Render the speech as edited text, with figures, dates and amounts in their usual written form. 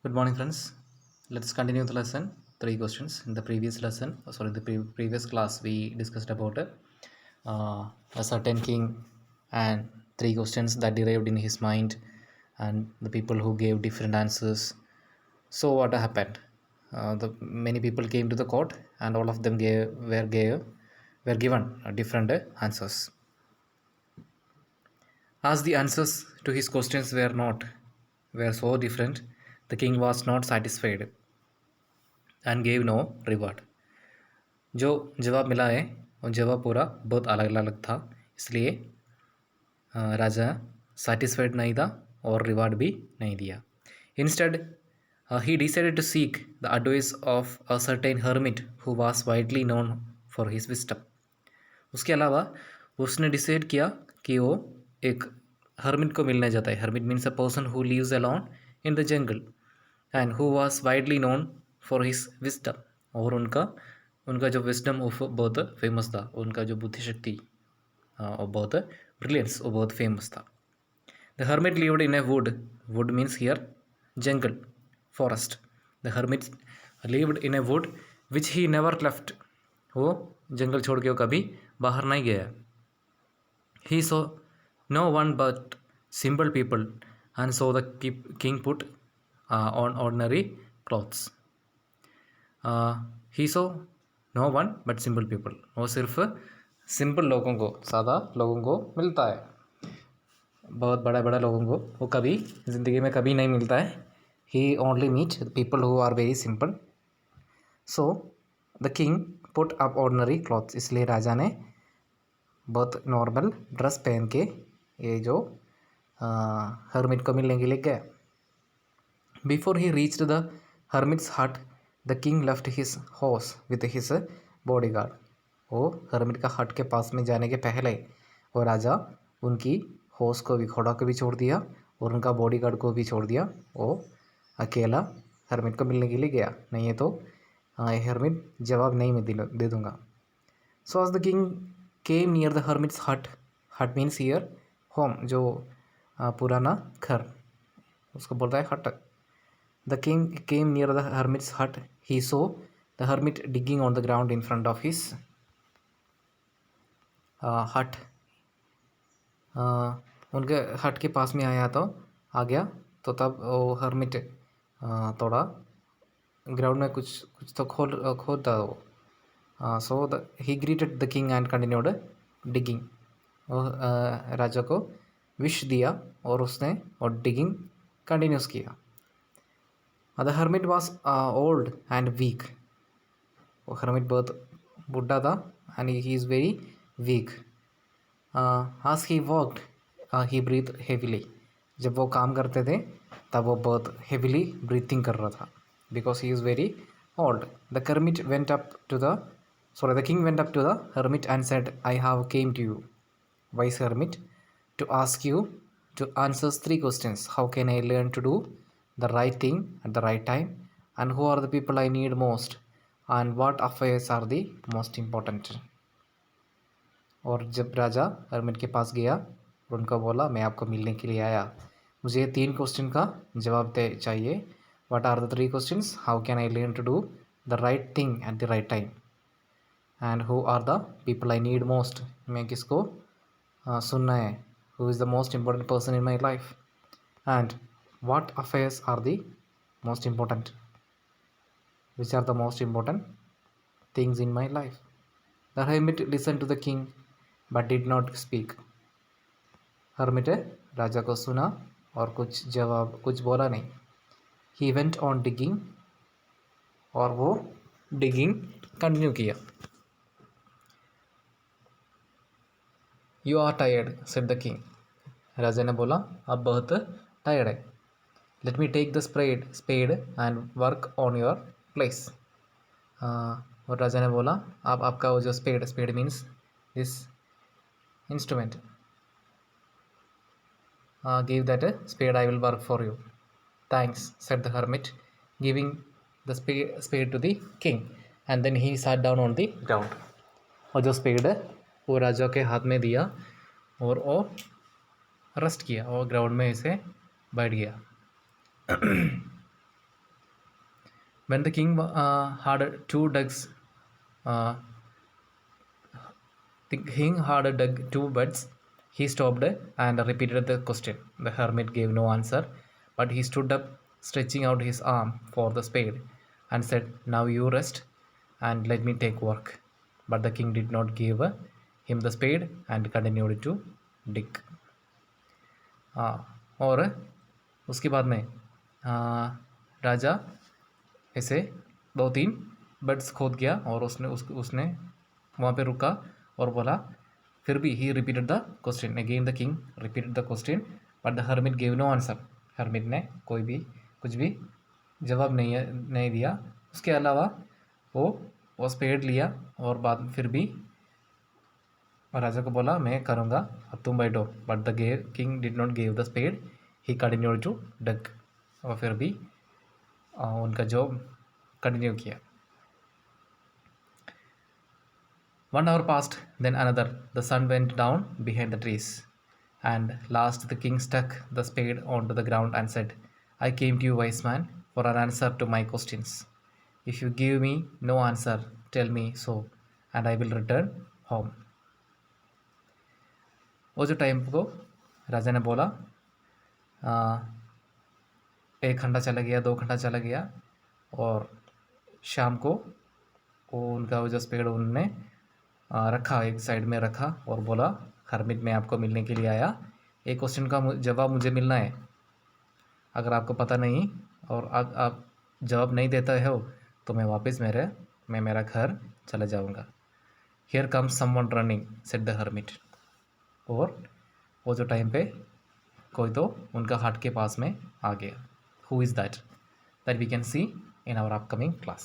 Good morning, friends. Let's continue the lesson. Three questions. In the previous lesson, previous class, we discussed about a certain king and three questions that derived in his mind, and the people who gave different answers. So what happened? The many people came to the court, and all of them were given different answers. As the answers to his questions were so different, the king was not satisfied and gave no reward. जो जवाब मिला है वो जवाब पूरा बहुत अलग अलग था, इसलिए राजा सेटिस्फाइड नहीं था और रिवार्ड भी नहीं दिया. Instead he decided to seek the advice of a certain hermit who was widely known for his wisdom. उसके अलावा उसने डिसाइड किया कि वो एक हर्मिट को मिलने जाता है. Hermit means a person who lives alone in the jungle and who was widely known for his wisdom. और उनका उनका जो विस्डम वो बहुत फेमस था, उनका जो बुद्धिशक्ति वो बहुत ब्रिलियंस वो बहुत फेमस था. The hermit lived in A would. Would means here jungle, forest. The hermit lived in A would which he never left. वो जंगल छोड़ के वो कभी बाहर नहीं गया. He saw no one but simple people and so the king put on ordinary clothes. He saw no one but simple people. वो सिर्फ सिंपल लोगों को, सादा लोगों को मिलता है. बहुत बड़ा बड़ा लोगों को वो कभी ज़िंदगी में कभी नहीं मिलता है. He only meet people who are very simple. So the king put up ordinary clothes. इसलिए राजा ने बहुत नॉर्मल ड्रेस पहन के ये जो हर्मिट को मिलने के लिए गया. Before he reached the hermit's hut the king left his horse with his body guard. वो हर्मिट का हट के पास में जाने के पहले वो राजा उनकी हॉर्स को भी, घोड़ा को भी छोड़ दिया और उनका बॉडी गार्ड को भी छोड़ दिया. वो अकेला हर्मिट को मिलने के लिए गया. नहीं है तो हर्मिट जवाब नहीं मैं दे दूँगा. So as the king came near the hermit's hut. Hut means here home, जो पुराना घर, उसको बोलता है hut. The king came near the hermit's hut. He saw the hermit digging on the ground in front of his hut. उनके हट के पास में आया तो आ गया तो तब वो हर्मिट थोड़ा ग्राउंड में कुछ कुछ तो खोदता वो. So he greeted the king and continued digging. राजा को विश दिया और उसने और डिगिंग कंटिन्यूस किया. The hermit was old and weak. वो हर्मिट बहुत बुढ़ा था and he is very weak. as he walked he breathed heavily. जब वो काम करते थे तब वो बहुत हेविली ब्रीथिंग कर रहा था because he is very old. The king went up to the hermit and said, I have came to you, wise hermit, to ask you to answer three questions. How can I learn to do the right thing at the right time? And who are the people I need most? And what affairs are the most important? और जब राजा hermit के पास गया और उनका बोला, मैं आपको मिलने के लिए आया, मुझे 3 क्वेश्चन का जवाब दे चाहिए. What are the 3 questions? How can I learn to do the right thing at the right time? And who are the people I need most. मैं किसको सुनना है? Who is the most important person in my life? And what affairs are the most important? Which are the most important things in my life? The hermit listened to the king but did not speak. hermit राजा को सुना और कुछ बोला नहीं. he went on digging. और वो digging continue किया. You are tired, said the king. राजा ने बोला, आप बहुत टायर्ड है. Let me take the spade and work on your place. और राजा ने बोला, आप आपका वो जो spade means this instrument, give that spade, I will work for you. Thanks, said the hermit, giving the spade to the king, and then he sat down on the ground. और जो spade वो राजा के हाथ में दिया और वो rest किया और ग्राउंड में ऐसे बैठ गया. When the king had two ducks, the king had dug two beds. He stopped and repeated the question. The hermit gave no answer, but he stood up, stretching out his arm for the spade, and said, "Now you rest and let me take work." But the king did not give him the spade and continued to dig. और उसके बाद में राजा ऐसे 2-3 birds खोद गया और उसने वहाँ पे रुका और बोला, फिर भी he repeated the question again. The king repeated the question but the hermit gave no answer. Hermit ने कुछ भी जवाब नहीं दिया। उसके अलावा वो स्पेड लिया और बाद फिर भी राजा को बोला, मैं करूँगा, अब तुम बैठो। But the king did not give the spade, he continued to dug. और फिर भी उनका जॉब कंटिन्यू किया। 1 hour passed, then another. The sun went down behind the trees. And last the king stuck the spade onto the ground and said, I came to you, wise man, for an answer to my questions. If you give me no answer, tell me so, and I will return home. वो जो time को राजा ने बोला, 1 घंटा चला गया, 2 घंटा चला गया, और शाम को वो उनका वो जो स्पेड उन्होंने रखा, एक साइड में रखा और बोला, हरमिट मैं आपको मिलने के लिए आया, एक क्वेश्चन का जवाब मुझे मिलना है। अगर आपको पता नहीं और आप जवाब नहीं देता हो तो मैं वापस मेरा घर चला जाऊंगा। Here comes someone running, said the hermit. और वो जो टाइम पे कोई तो उनका हट के पास में आ गया। Who is that? That we can see in our upcoming class.